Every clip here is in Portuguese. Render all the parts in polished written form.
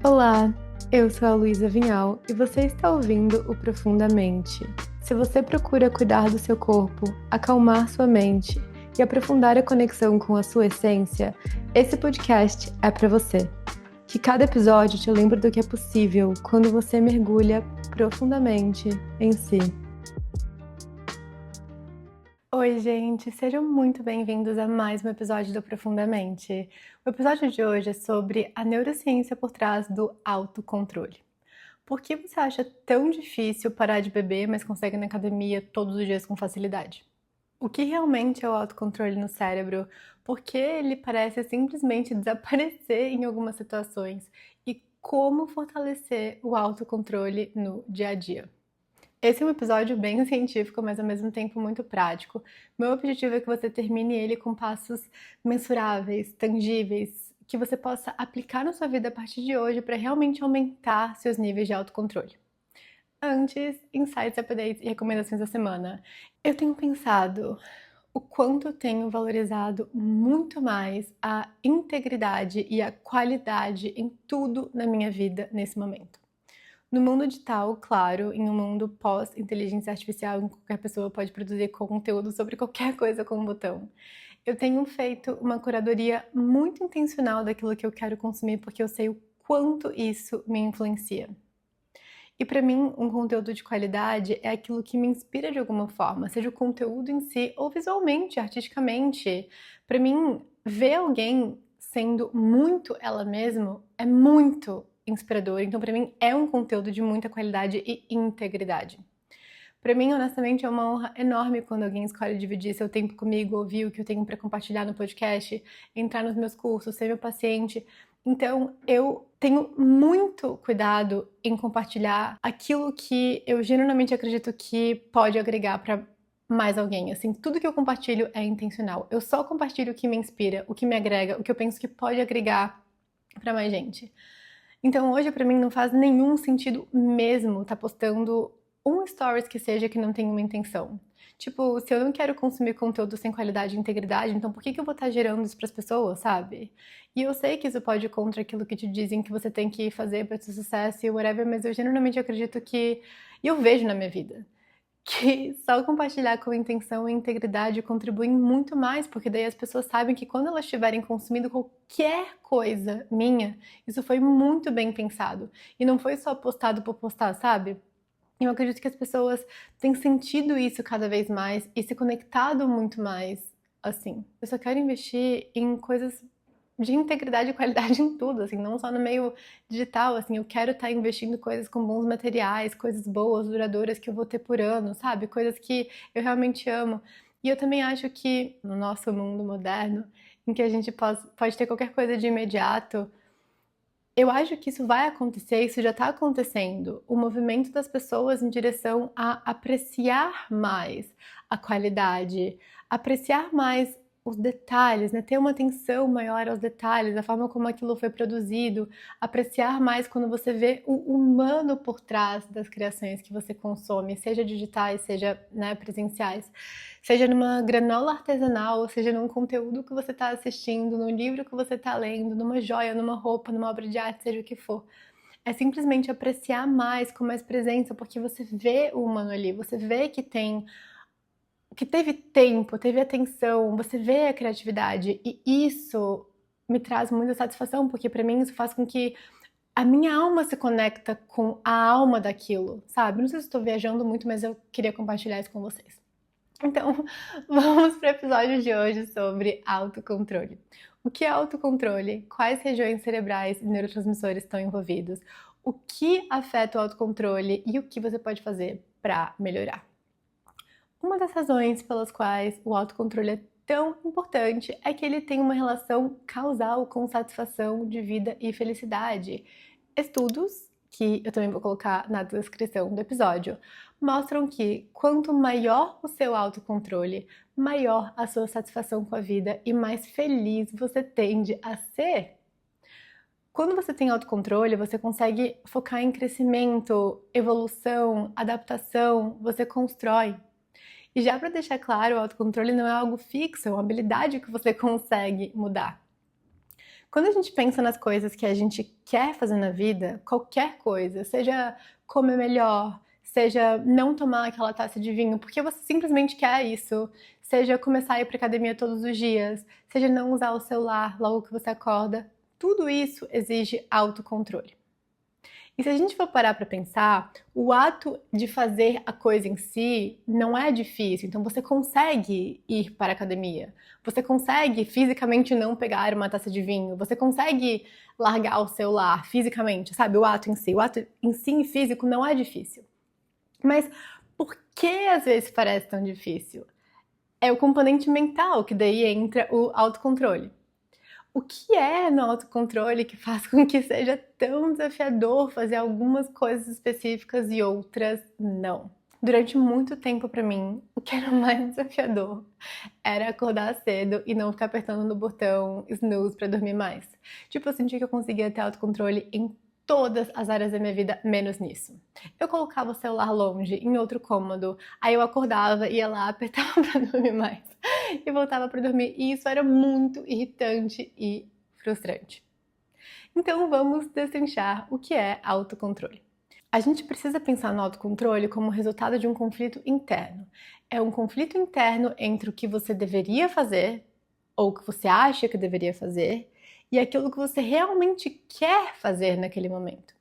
Olá, eu sou a Luísa Vinhal e você está ouvindo o Profundamente. Se você procura cuidar do seu corpo, acalmar sua mente e aprofundar a conexão com a sua essência, esse podcast é para você. Que cada episódio te lembre do que é possível quando você mergulha profundamente em si. Oi, gente, sejam muito bem-vindos a mais um episódio do Profundamente. O episódio de hoje é sobre a neurociência por trás do autocontrole. Por que você acha tão difícil parar de beber, mas consegue ir na academia todos os dias com facilidade? O que realmente é o autocontrole no cérebro? Por que ele parece simplesmente desaparecer em algumas situações? E como fortalecer o autocontrole no dia a dia? Esse é um episódio bem científico, mas ao mesmo tempo muito prático. Meu objetivo é que você termine ele com passos mensuráveis, tangíveis, que você possa aplicar na sua vida a partir de hoje para realmente aumentar seus níveis de autocontrole. Antes, insights, updates e recomendações da semana. Eu tenho pensado o quanto eu tenho valorizado muito mais a integridade e a qualidade em tudo na minha vida nesse momento. No mundo digital, claro, em um mundo pós-inteligência artificial, em que qualquer pessoa pode produzir conteúdo sobre qualquer coisa com um botão. Eu tenho feito uma curadoria muito intencional daquilo que eu quero consumir, porque eu sei o quanto isso me influencia. E para mim, um conteúdo de qualidade é aquilo que me inspira de alguma forma, seja o conteúdo em si ou visualmente, artisticamente. Para mim, ver alguém sendo muito ela mesma é muito inspirador. Então, para mim, é um conteúdo de muita qualidade e integridade. Para mim, honestamente, é uma honra enorme quando alguém escolhe dividir seu tempo comigo, ouvir o que eu tenho para compartilhar no podcast, entrar nos meus cursos, ser meu paciente. Então, eu tenho muito cuidado em compartilhar aquilo que eu genuinamente acredito que pode agregar para mais alguém. Assim, tudo que eu compartilho é intencional. Eu só compartilho o que me inspira, o que me agrega, o que eu penso que pode agregar para mais gente. Então, hoje para mim não faz nenhum sentido mesmo estar postando um stories que seja que não tenha uma intenção. Tipo, se eu não quero consumir conteúdo sem qualidade e integridade, então por que eu vou estar gerando isso para as pessoas, sabe? E eu sei que isso pode ir contra aquilo que te dizem que você tem que fazer para ter sucesso e whatever, mas eu genuinamente acredito que... E eu vejo na minha vida que só compartilhar com intenção e integridade contribuem muito mais, porque daí as pessoas sabem que quando elas estiverem consumindo qualquer coisa minha, isso foi muito bem pensado. E não foi só postado por postar, sabe? Eu acredito que as pessoas têm sentido isso cada vez mais e se conectado muito mais assim. Eu só quero investir em coisas de integridade e qualidade em tudo, assim, não só no meio digital, assim, eu quero estar investindo coisas com bons materiais, coisas boas, duradouras que eu vou ter por ano, sabe? Coisas que eu realmente amo. E eu também acho que no nosso mundo moderno, em que a gente pode ter qualquer coisa de imediato, eu acho que isso vai acontecer, isso já está acontecendo. O movimento das pessoas em direção a apreciar mais a qualidade, apreciar mais os detalhes, né? Ter uma atenção maior aos detalhes, a forma como aquilo foi produzido, apreciar mais quando você vê o humano por trás das criações que você consome, seja digitais, seja, né, presenciais. Seja numa granola artesanal, seja num conteúdo que você está assistindo, num livro que você está lendo, numa joia, numa roupa, numa obra de arte, seja o que for. É simplesmente apreciar mais, com mais presença, porque você vê o humano ali, você vê que teve tempo, teve atenção, você vê a criatividade. E isso me traz muita satisfação, porque para mim isso faz com que a minha alma se conecta com a alma daquilo, sabe? Não sei se estou viajando muito, mas eu queria compartilhar isso com vocês. Então, vamos para o episódio de hoje sobre autocontrole. O que é autocontrole? Quais regiões cerebrais e neurotransmissores estão envolvidos? O que afeta o autocontrole e o que você pode fazer para melhorar? Uma das razões pelas quais o autocontrole é tão importante é que ele tem uma relação causal com satisfação de vida e felicidade. Estudos, que eu também vou colocar na descrição do episódio, mostram que quanto maior o seu autocontrole, maior a sua satisfação com a vida e mais feliz você tende a ser. Quando você tem autocontrole, você consegue focar em crescimento, evolução, adaptação, você constrói. E já para deixar claro, o autocontrole não é algo fixo, é uma habilidade que você consegue mudar. Quando a gente pensa nas coisas que a gente quer fazer na vida, qualquer coisa, seja comer melhor, seja não tomar aquela taça de vinho porque você simplesmente quer isso, seja começar a ir para academia todos os dias, seja não usar o celular logo que você acorda, tudo isso exige autocontrole. E se a gente for parar para pensar, o ato de fazer a coisa em si não é difícil. Então você consegue ir para a academia, você consegue fisicamente não pegar uma taça de vinho, você consegue largar o celular fisicamente, sabe? O ato em si físico não é difícil. Mas por que às vezes parece tão difícil? É o componente mental que daí entra o autocontrole. O que é no autocontrole que faz com que seja tão desafiador fazer algumas coisas específicas e outras não? Durante muito tempo para mim, o que era mais desafiador era acordar cedo e não ficar apertando no botão snooze para dormir mais. Tipo, eu sentia que eu conseguia ter autocontrole em todas as áreas da minha vida, menos nisso. Eu colocava o celular longe, em outro cômodo, aí eu acordava, ia lá, apertava para dormir mais e voltava para dormir. E isso era muito irritante e frustrante. Então vamos destrinchar o que é autocontrole. A gente precisa pensar no autocontrole como resultado de um conflito interno. É um conflito interno entre o que você deveria fazer, ou o que você acha que deveria fazer, e aquilo que você realmente quer fazer naquele momento.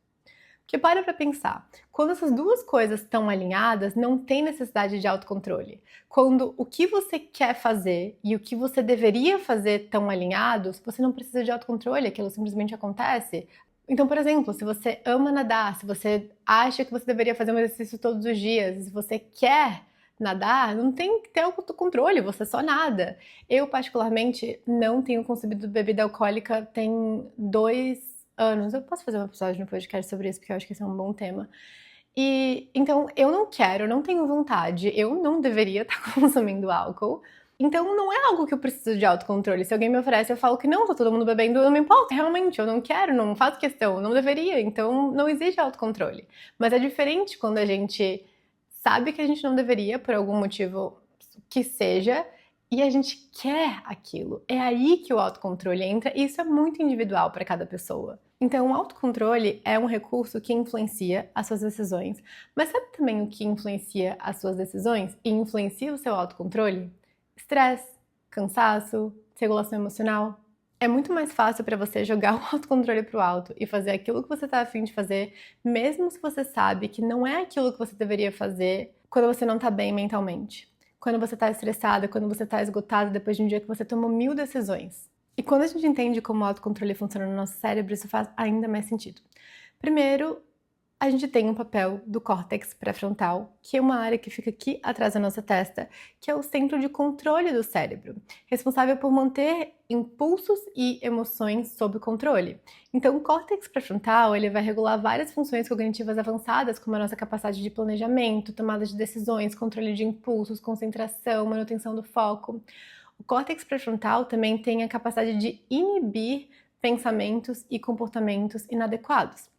Porque para pensar, quando essas duas coisas estão alinhadas, não tem necessidade de autocontrole. Quando o que você quer fazer e o que você deveria fazer estão alinhados, você não precisa de autocontrole, aquilo simplesmente acontece. Então, por exemplo, se você ama nadar, se você acha que você deveria fazer um exercício todos os dias, se você quer nadar, não tem que ter autocontrole, você só nada. Eu, particularmente, não tenho consumido bebida alcoólica tem 2 anos. Eu posso fazer um episódio no podcast sobre isso, porque eu acho que esse é um bom tema. E então eu não quero, eu não tenho vontade, eu não deveria estar consumindo álcool. Então não é algo que eu preciso de autocontrole. Se alguém me oferece, eu falo que não, tá todo mundo bebendo, eu não me importo. Realmente, eu não quero, não faço questão, não deveria. Então não existe autocontrole. Mas é diferente quando a gente sabe que a gente não deveria, por algum motivo que seja, e a gente quer aquilo. É aí que o autocontrole entra, e isso é muito individual para cada pessoa. Então, o autocontrole é um recurso que influencia as suas decisões. Mas sabe também o que influencia as suas decisões e influencia o seu autocontrole? Estresse, cansaço, regulação emocional. É muito mais fácil para você jogar o autocontrole pro alto e fazer aquilo que você tá afim de fazer, mesmo se você sabe que não é aquilo que você deveria fazer quando você não tá bem mentalmente. Quando você tá estressada, quando você tá esgotada depois de um dia que você tomou 1000 decisões. E quando a gente entende como o autocontrole funciona no nosso cérebro, isso faz ainda mais sentido. Primeiro, a gente tem um papel do córtex pré-frontal, que é uma área que fica aqui atrás da nossa testa, que é o centro de controle do cérebro, responsável por manter impulsos e emoções sob controle. Então, o córtex pré-frontal, ele vai regular várias funções cognitivas avançadas, como a nossa capacidade de planejamento, tomada de decisões, controle de impulsos, concentração, manutenção do foco. O córtex pré-frontal também tem a capacidade de inibir pensamentos e comportamentos inadequados.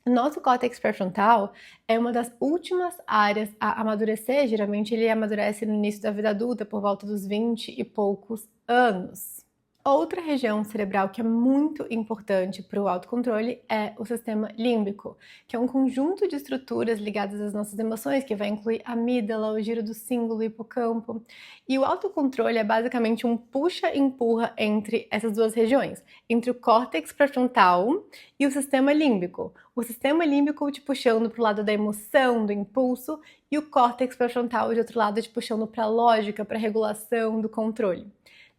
Nosso córtex pré-frontal é uma das últimas áreas a amadurecer. Geralmente ele amadurece no início da vida adulta, por volta dos 20 e poucos anos. Outra região cerebral que é muito importante para o autocontrole é o sistema límbico, que é um conjunto de estruturas ligadas às nossas emoções, que vai incluir a amígdala, o giro do símbolo, o hipocampo. E o autocontrole é basicamente um puxa-empurra entre essas duas regiões, entre o córtex pré-frontal e o sistema límbico. O sistema límbico te puxando para o lado da emoção, do impulso, e o córtex pré-frontal de outro lado te puxando para a lógica, para a regulação, do controle.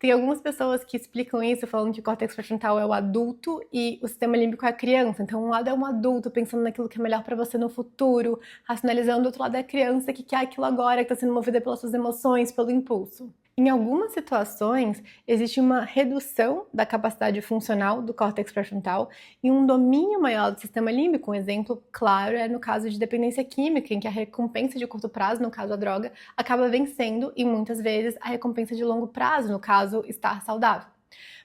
Tem algumas pessoas que explicam isso falando que o córtex pré-frontal é o adulto e o sistema límbico é a criança. Então, um lado é um adulto pensando naquilo que é melhor para você no futuro, racionalizando, o outro lado é a criança que quer aquilo agora, que está sendo movida pelas suas emoções, pelo impulso. Em algumas situações, existe uma redução da capacidade funcional do córtex pré-frontal e um domínio maior do sistema límbico. Um exemplo claro é no caso de dependência química, em que a recompensa de curto prazo, no caso a droga, acaba vencendo e muitas vezes a recompensa de longo prazo, no caso estar saudável.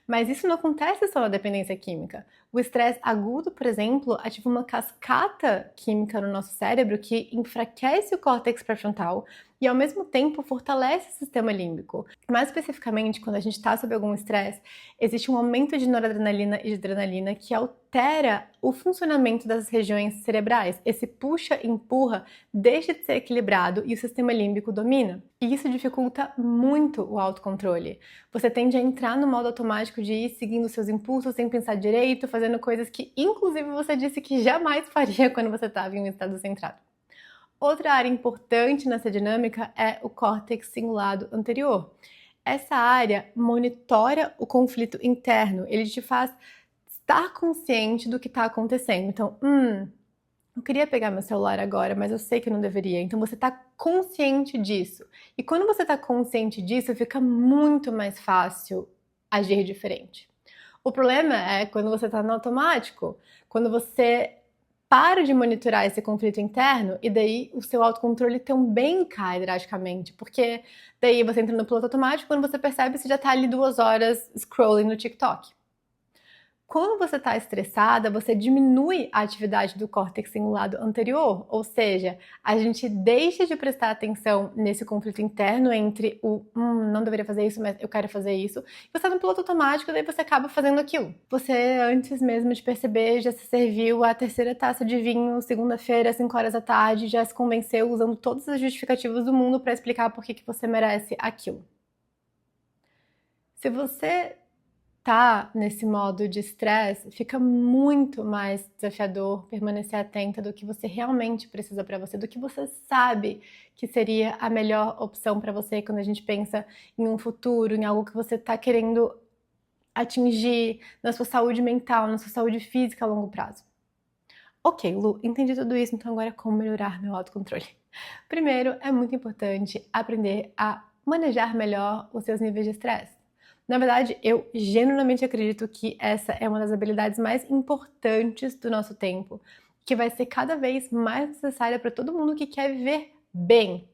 Mas isso não acontece só na dependência química. O estresse agudo, por exemplo, ativa uma cascata química no nosso cérebro que enfraquece o córtex pré-frontal e ao mesmo tempo fortalece o sistema límbico. Mais especificamente, quando a gente está sob algum estresse, existe um aumento de noradrenalina e de adrenalina que altera o funcionamento das regiões cerebrais. Esse puxa e empurra deixa de ser equilibrado e o sistema límbico domina. E isso dificulta muito o autocontrole. Você tende a entrar no modo automático de ir seguindo seus impulsos sem pensar direito, fazendo coisas que inclusive você disse que jamais faria quando você estava em um estado centrado. Outra área importante nessa dinâmica é o córtex cingulado anterior. Essa área monitora o conflito interno, ele te faz estar consciente do que está acontecendo. Então, eu queria pegar meu celular agora, mas eu sei que eu não deveria. Então você está consciente disso. E quando você está consciente disso, fica muito mais fácil agir diferente. O problema é quando você está no automático, quando você para de monitorar esse conflito interno e daí o seu autocontrole também cai drasticamente, porque daí você entra no piloto automático, quando você percebe você já está ali 2 horas scrolling no TikTok. Quando você está estressada, você diminui a atividade do córtex cingulado anterior, ou seja, a gente deixa de prestar atenção nesse conflito interno entre o não deveria fazer isso, mas eu quero fazer isso, e você está no piloto automático, daí você acaba fazendo aquilo. Você, antes mesmo de perceber, já se serviu a 3ª taça de vinho, segunda-feira, 5 horas da tarde, já se convenceu usando todas as justificativas do mundo para explicar por que você merece aquilo. Se você tá nesse modo de estresse, fica muito mais desafiador permanecer atenta do que você realmente precisa para você, do que você sabe que seria a melhor opção para você quando a gente pensa em um futuro, em algo que você tá querendo atingir na sua saúde mental, na sua saúde física a longo prazo. Ok, Lu, entendi tudo isso, então agora como melhorar meu autocontrole? Primeiro, é muito importante aprender a manejar melhor os seus níveis de estresse. Na verdade, eu genuinamente acredito que essa é uma das habilidades mais importantes do nosso tempo, que vai ser cada vez mais necessária para todo mundo que quer viver bem.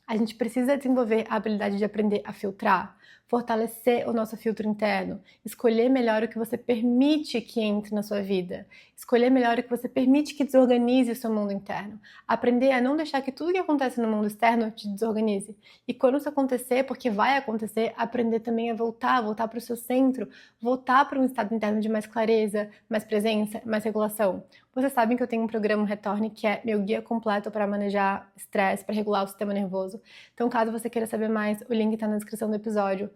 A gente precisa desenvolver a habilidade de aprender a filtrar, fortalecer o nosso filtro interno, escolher melhor o que você permite que entre na sua vida, escolher melhor o que você permite que desorganize o seu mundo interno, aprender a não deixar que tudo que acontece no mundo externo te desorganize. E quando isso acontecer, porque vai acontecer, aprender também a voltar para o seu centro, voltar para um estado interno de mais clareza, mais presença, mais regulação. Vocês sabem que eu tenho um programa Retorne, que é meu guia completo para manejar estresse, para regular o sistema nervoso. Então, caso você queira saber mais, o link está na descrição do episódio.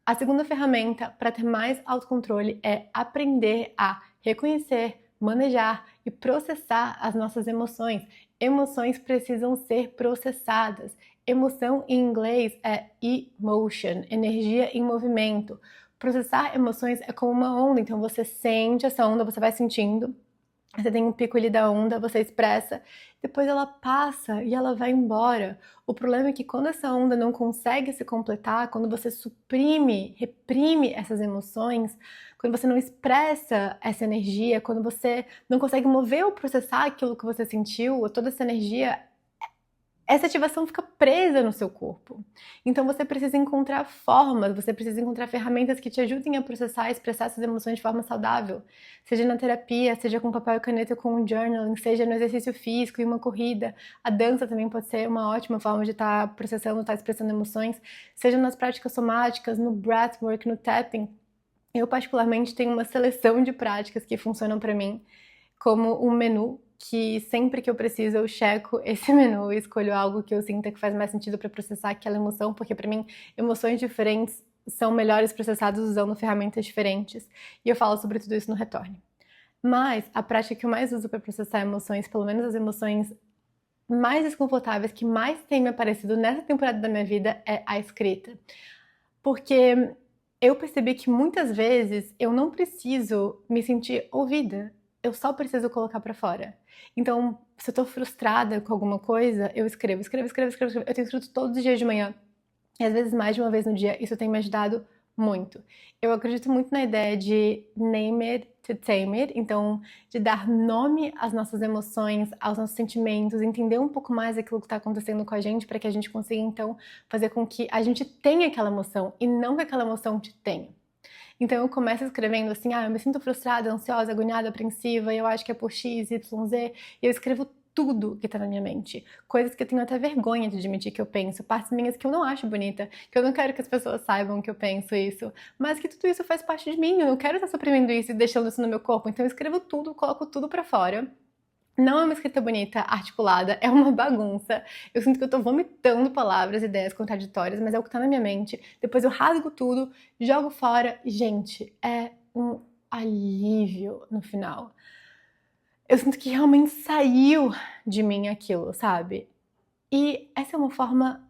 A segunda ferramenta para ter mais autocontrole é aprender a reconhecer, manejar e processar as nossas emoções. Emoções precisam ser processadas. Emoção em inglês é emotion, energia em movimento. Processar emoções é como uma onda, então você sente essa onda, você vai sentindo. Você tem um pico ali da onda, você expressa, depois ela passa e ela vai embora. O problema é que quando essa onda não consegue se completar, quando você suprime, reprime essas emoções, quando você não expressa essa energia, quando você não consegue mover ou processar aquilo que você sentiu, toda essa energia, essa ativação fica presa no seu corpo. Então você precisa encontrar formas, você precisa encontrar ferramentas que te ajudem a processar e expressar essas emoções de forma saudável. Seja na terapia, seja com papel e caneta, com um journaling, seja no exercício físico e uma corrida. A dança também pode ser uma ótima forma de estar processando, estar expressando emoções. Seja nas práticas somáticas, no breathwork, no tapping. Eu particularmente tenho uma seleção de práticas que funcionam para mim como um menu, que sempre que eu preciso eu checo esse menu e escolho algo que eu sinta que faz mais sentido para processar aquela emoção, porque para mim emoções diferentes são melhores processadas usando ferramentas diferentes, e eu falo sobre tudo isso no Retorne. Mas a prática que eu mais uso para processar emoções, pelo menos as emoções mais desconfortáveis que mais têm me aparecido nessa temporada da minha vida, é a escrita. Porque eu percebi que muitas vezes eu não preciso me sentir ouvida, eu só preciso colocar pra fora. Então, se eu tô frustrada com alguma coisa, eu escrevo. Eu tenho escrito todos os dias de manhã, e às vezes mais de uma vez no dia. Isso tem me ajudado muito. Eu acredito muito na ideia de name it to tame it, então de dar nome às nossas emoções, aos nossos sentimentos, entender um pouco mais aquilo que está acontecendo com a gente, para que a gente consiga então fazer com que a gente tenha aquela emoção e não que aquela emoção te tenha. Então eu começo escrevendo assim, eu me sinto frustrada, ansiosa, agoniada, apreensiva, e eu acho que é por X, Y, Z, e eu escrevo tudo que tá na minha mente. Coisas que eu tenho até vergonha de admitir que eu penso, partes minhas que eu não acho bonita, que eu não quero que as pessoas saibam que eu penso isso, mas que tudo isso faz parte de mim, eu não quero estar suprimindo isso e deixando isso no meu corpo, então eu escrevo tudo, coloco tudo pra fora. Não é uma escrita bonita, articulada, é uma bagunça. Eu sinto que eu tô vomitando palavras, ideias contraditórias, mas é o que tá na minha mente. Depois eu rasgo tudo, jogo fora. Gente, é um alívio no final. Eu sinto que realmente saiu de mim aquilo, sabe? E essa é uma forma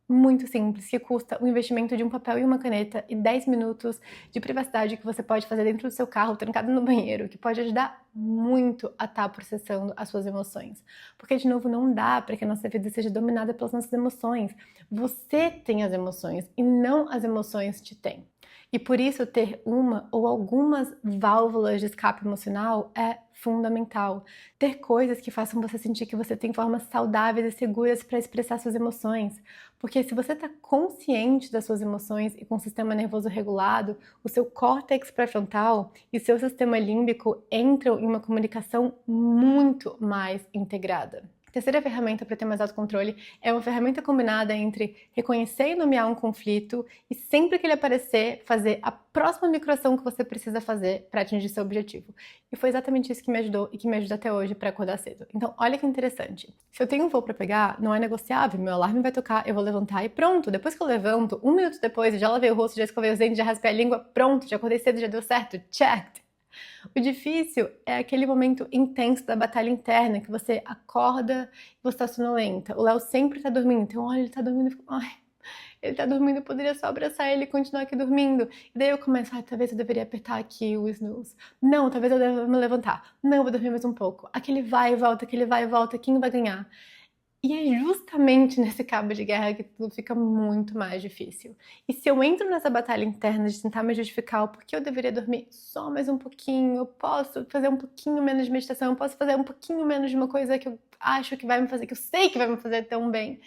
muito simples, que custa o investimento de um papel e uma caneta e 10 minutos de privacidade que você pode fazer dentro do seu carro, trancado no banheiro, que pode ajudar muito a estar processando as suas emoções. Porque, de novo, não dá para que a nossa vida seja dominada pelas nossas emoções. Você tem as emoções e não as emoções te têm. E por isso ter uma ou algumas válvulas de escape emocional é fundamental. Ter coisas que façam você sentir que você tem formas saudáveis e seguras para expressar suas emoções. Porque se você está consciente das suas emoções e com o sistema nervoso regulado, o seu córtex pré-frontal e seu sistema límbico entram em uma comunicação muito mais integrada. A terceira ferramenta para ter mais autocontrole é uma ferramenta combinada entre reconhecer e nomear um conflito e sempre que ele aparecer, fazer a próxima microação que você precisa fazer para atingir seu objetivo. E foi exatamente isso que me ajudou e que me ajuda até hoje para acordar cedo. Então, olha que interessante. Se eu tenho um voo para pegar, não é negociável, meu alarme vai tocar, eu vou levantar e pronto. Depois que eu levanto, 1 minuto depois, eu já lavei o rosto, já escovei os dentes, já raspei a língua, pronto, já acordei cedo, já deu certo, checked. O difícil é aquele momento intenso da batalha interna, que você acorda e você tá sonolenta. O Léo sempre tá dormindo, então olha, ele tá dormindo, ai, ele tá dormindo, eu poderia só abraçar ele e continuar aqui dormindo. E daí eu começo, talvez eu deveria apertar aqui o snooze. Não, talvez eu deva me levantar. Não, eu vou dormir mais um pouco. Aquele vai e volta, quem vai ganhar? E é justamente nesse cabo de guerra que tudo fica muito mais difícil. E se eu entro nessa batalha interna de tentar me justificar o porquê eu deveria dormir só mais um pouquinho, eu posso fazer um pouquinho menos de meditação, eu posso fazer um pouquinho menos de uma coisa que eu acho que vai me fazer, que eu sei que vai me fazer tão bem,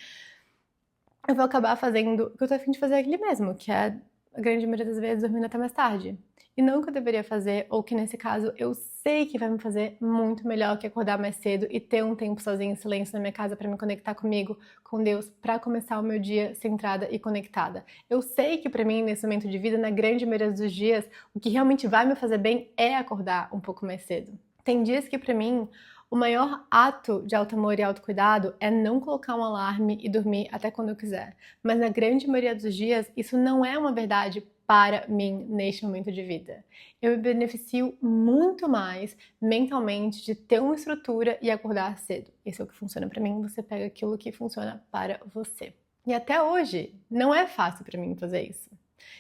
eu vou acabar fazendo o que eu tô a fim de fazer aqui mesmo, que é, a grande maioria das vezes, dormindo até mais tarde. E não o que eu deveria fazer, ou que nesse caso eu sei que vai me fazer muito melhor que acordar mais cedo e ter um tempo sozinho em silêncio na minha casa para me conectar comigo, com Deus, para começar o meu dia centrada e conectada. Eu sei que para mim, nesse momento de vida, na grande maioria dos dias, o que realmente vai me fazer bem é acordar um pouco mais cedo. Tem dias que para mim, o maior ato de auto-amor e autocuidado é não colocar um alarme e dormir até quando eu quiser. Mas na grande maioria dos dias, isso não é uma verdade para mim neste momento de vida. Eu me beneficio muito mais mentalmente de ter uma estrutura e acordar cedo. Esse é o que funciona para mim, você pega aquilo que funciona para você. E até hoje, não é fácil para mim fazer isso.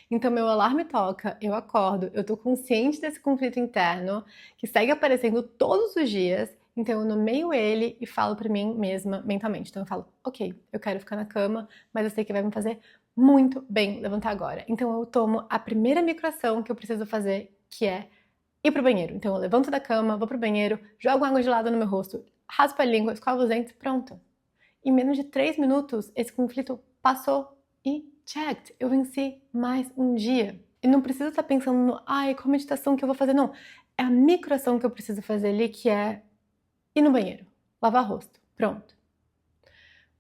Então meu alarme toca, eu acordo, eu tô consciente desse conflito interno que segue aparecendo todos os dias, então eu nomeio ele e falo pra mim mesma mentalmente. Então eu falo, ok, eu quero ficar na cama, mas eu sei que vai me fazer muito bem levantar agora. Então eu tomo a primeira microação que eu preciso fazer, que é ir pro banheiro. Então eu levanto da cama, vou pro banheiro, jogo água gelada no meu rosto, raspo a língua, escovo os dentes, pronto. Em menos de 3 minutos, esse conflito passou e checked, eu venci mais um dia. E não preciso estar pensando no, qual meditação que eu vou fazer, não. É a microação que eu preciso fazer ali, que é ir no banheiro, lavar rosto, pronto.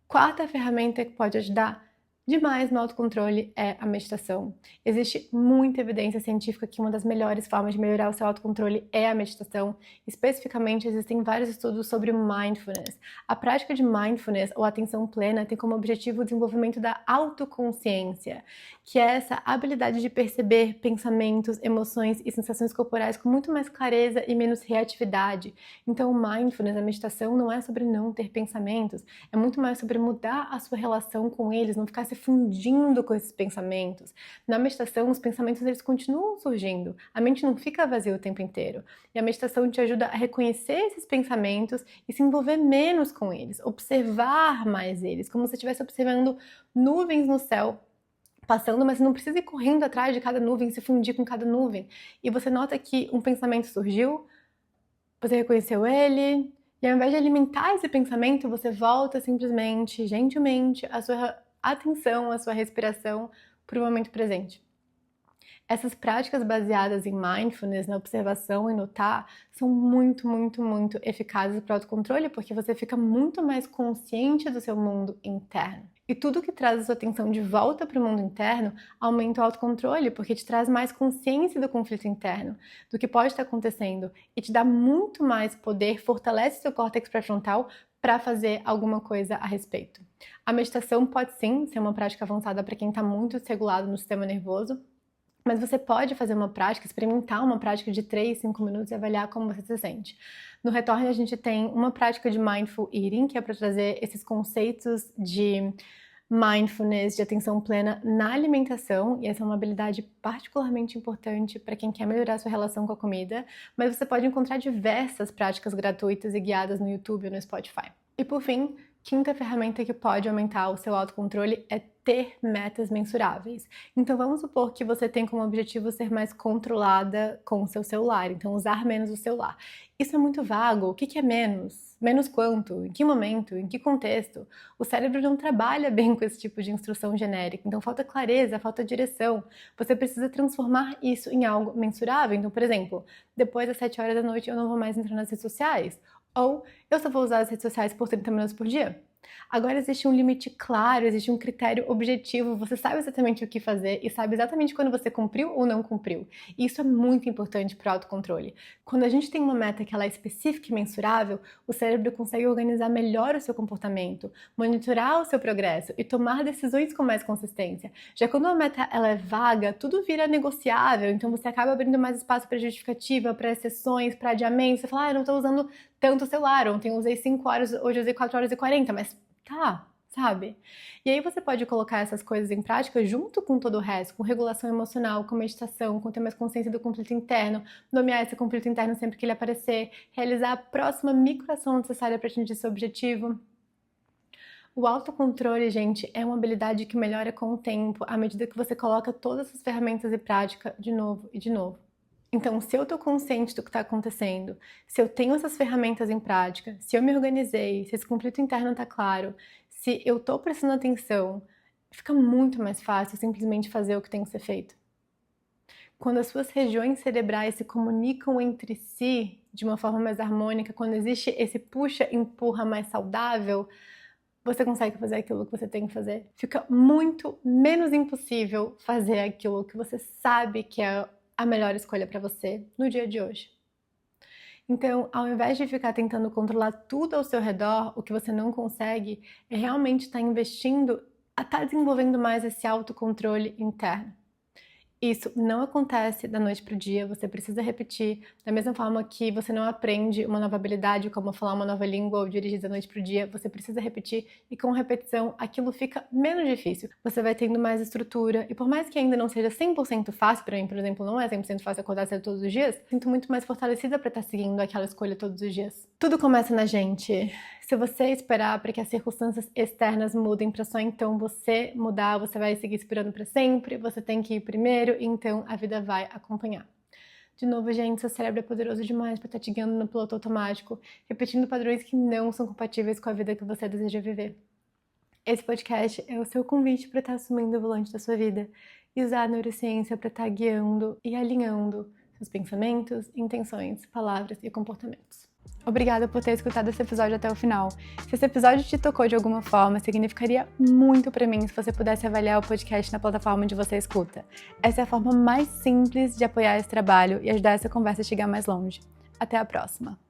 Quarta ferramenta que pode ajudar demais no autocontrole é a meditação. Existe muita evidência científica que uma das melhores formas de melhorar o seu autocontrole é a meditação. Especificamente, existem vários estudos sobre mindfulness. A prática de mindfulness, ou atenção plena, tem como objetivo o desenvolvimento da autoconsciência, que é essa habilidade de perceber pensamentos, emoções e sensações corporais com muito mais clareza e menos reatividade. Então, o mindfulness, a meditação, não é sobre não ter pensamentos, é muito mais sobre mudar a sua relação com eles, não ficar se fundindo com esses pensamentos. Na meditação, os pensamentos eles continuam surgindo. A mente não fica vazia o tempo inteiro. E a meditação te ajuda a reconhecer esses pensamentos e se envolver menos com eles, observar mais eles, como se você estivesse observando nuvens no céu passando, mas você não precisa ir correndo atrás de cada nuvem, se fundir com cada nuvem. E você nota que um pensamento surgiu, você reconheceu ele, e ao invés de alimentar esse pensamento, você volta simplesmente, gentilmente, a sua atenção, a sua respiração para o momento presente. Essas práticas baseadas em mindfulness, na observação e no tá, são muito, muito, muito eficazes para o autocontrole, porque você fica muito mais consciente do seu mundo interno. E tudo que traz a sua atenção de volta para o mundo interno aumenta o autocontrole, porque te traz mais consciência do conflito interno, do que pode estar acontecendo, e te dá muito mais poder, fortalece seu córtex pré-frontal para fazer alguma coisa a respeito. A meditação pode sim ser uma prática avançada para quem está muito desregulado no sistema nervoso, mas você pode fazer uma prática, experimentar uma prática de 3, 5 minutos e avaliar como você se sente. No Retorne, a gente tem uma prática de Mindful Eating, que é para trazer esses conceitos de mindfulness, de atenção plena na alimentação, e essa é uma habilidade particularmente importante para quem quer melhorar sua relação com a comida, mas você pode encontrar diversas práticas gratuitas e guiadas no YouTube ou no Spotify. E por fim, quinta ferramenta que pode aumentar o seu autocontrole é ter metas mensuráveis. Então vamos supor que você tem como objetivo ser mais controlada com o seu celular, então usar menos o celular. Isso é muito vago. O que é menos? Menos quanto? Em que momento? Em que contexto? O cérebro não trabalha bem com esse tipo de instrução genérica, então falta clareza, falta direção. Você precisa transformar isso em algo mensurável. Então, por exemplo, depois das 7 horas da noite eu não vou mais entrar nas redes sociais. Ou eu só vou usar as redes sociais por 30 minutos por dia. Agora existe um limite claro, existe um critério objetivo, você sabe exatamente o que fazer e sabe exatamente quando você cumpriu ou não cumpriu. E isso é muito importante para o autocontrole. Quando a gente tem uma meta que ela é específica e mensurável, o cérebro consegue organizar melhor o seu comportamento, monitorar o seu progresso e tomar decisões com mais consistência. Já quando a meta ela é vaga, tudo vira negociável, então você acaba abrindo mais espaço para justificativa, para exceções, para adiamentos. Você fala, eu não estou usando tanto o celular, ontem eu usei 5 horas, hoje eu usei 4 horas e 40, mas tá, sabe? E aí você pode colocar essas coisas em prática junto com todo o resto, com regulação emocional, com meditação, com ter mais consciência do conflito interno, nomear esse conflito interno sempre que ele aparecer, realizar a próxima microação necessária para atingir seu objetivo. O autocontrole, gente, é uma habilidade que melhora com o tempo, à medida que você coloca todas essas ferramentas em prática de novo e de novo. Então, se eu tô consciente do que está acontecendo, se eu tenho essas ferramentas em prática, se eu me organizei, se esse conflito interno está claro, se eu tô prestando atenção, fica muito mais fácil simplesmente fazer o que tem que ser feito. Quando as suas regiões cerebrais se comunicam entre si de uma forma mais harmônica, quando existe esse puxa-empurra mais saudável, você consegue fazer aquilo que você tem que fazer. Fica muito menos impossível fazer aquilo que você sabe que é a melhor escolha para você no dia de hoje. Então, ao invés de ficar tentando controlar tudo ao seu redor, o que você não consegue é realmente estar investindo, estar desenvolvendo mais esse autocontrole interno. Isso não acontece da noite para o dia, você precisa repetir, da mesma forma que você não aprende uma nova habilidade, como falar uma nova língua ou dirigir da noite para o dia, você precisa repetir e com repetição aquilo fica menos difícil. Você vai tendo mais estrutura e por mais que ainda não seja 100% fácil, para mim, por exemplo, não é 100% fácil acordar cedo todos os dias, sinto muito mais fortalecida para estar seguindo aquela escolha todos os dias. Tudo começa na gente. Se você esperar para que as circunstâncias externas mudem para só então você mudar, você vai seguir esperando para sempre, você tem que ir primeiro, então a vida vai acompanhar. De novo, gente, seu cérebro é poderoso demais para estar te guiando no piloto automático, repetindo padrões que não são compatíveis com a vida que você deseja viver. Esse podcast é o seu convite para estar assumindo o volante da sua vida e usar a neurociência para estar guiando e alinhando seus pensamentos, intenções, palavras e comportamentos. Obrigada por ter escutado esse episódio até o final. Se esse episódio te tocou de alguma forma, significaria muito para mim se você pudesse avaliar o podcast na plataforma onde você escuta. Essa é a forma mais simples de apoiar esse trabalho e ajudar essa conversa a chegar mais longe. Até a próxima!